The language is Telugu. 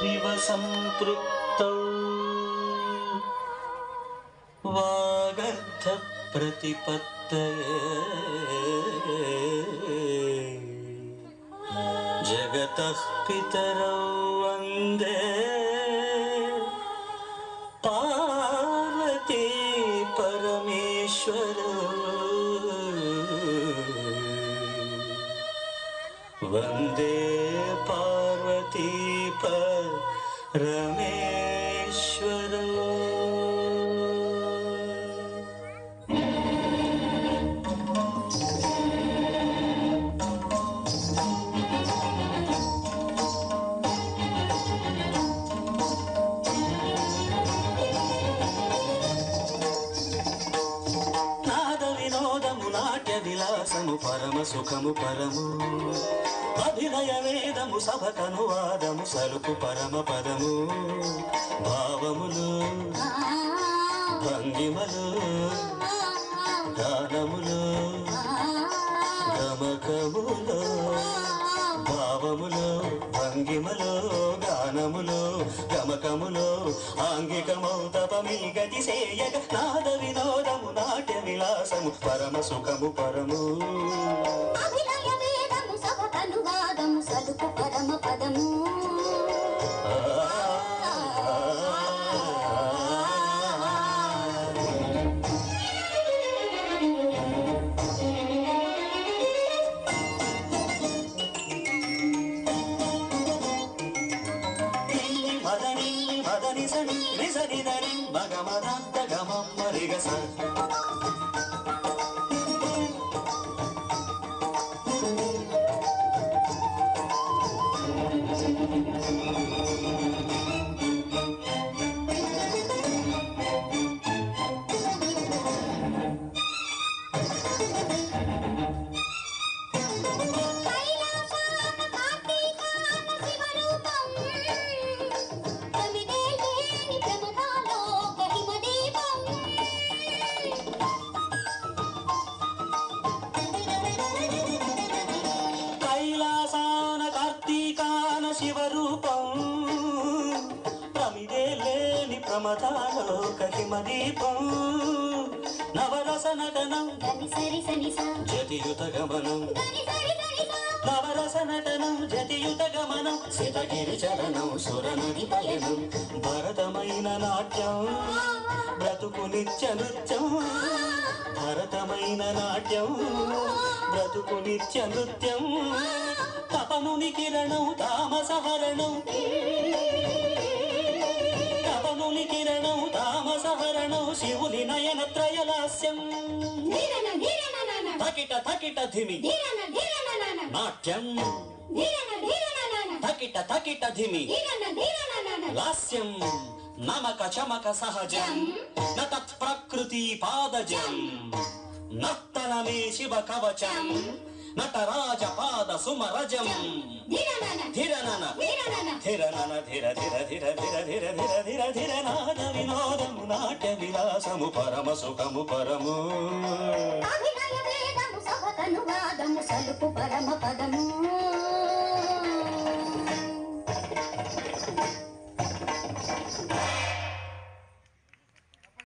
इव सम्पृक्तौ वागर्थ प्रतिपत्तये जगतः पितरौ वन्दे पार्वती परमेश्वरौ वन्दे पार्वती परमेश्वरौ। విలాసము పరమ సుఖము పరము అభినయ వేదము సభకనువాదము సలుపు పరమ పదము భావములు భంగిమలు గానములు గమకములు భావములు భంగిమలు గానములు గమకములు ఆంగికమౌ తపమి గతి సేయక నాద వినోదము నాట్య విలాసము పరమ సుఖము పరము అభినయ వేదము సభకనువాదము సలుపు పరమ పదము శివరూపం ప్రమిదే లేని ప్రమథాలోక హిమదీపం నవరస నటనం జతియుత గమనం నవరస నటనం జతియుత గమనం సితగిరి చరణం సురనది పయనం భరతమైన నాట్యం బ్రతుకు నిత్య నృత్యం భరతమైన నాట్యం బ్రతుకు నిత్య నృత్యం తపనుని కిరణం తామసహరణం తపనుని కిరణం తామసహరణం శివుని నయన త్రయలాస్యం తకిట తకిట ధిమి నాట్యం తకిట తకిట ధిమి లాస్యం నమక చమక సహజం న తత్ ప్రకృతి పాదజం నర్తనమే శివ కవచం నటరాజ పాద సుమరజం ధిరనన ధిరనన ధిర ధిర ధిర ధిర ధిర ధిర ధిర ధిర నాద వినోదము నాట్య విలాసము పరమ సుఖము పరము అభినయ వేదము సభకనువాదము సలుపు పరమ పదము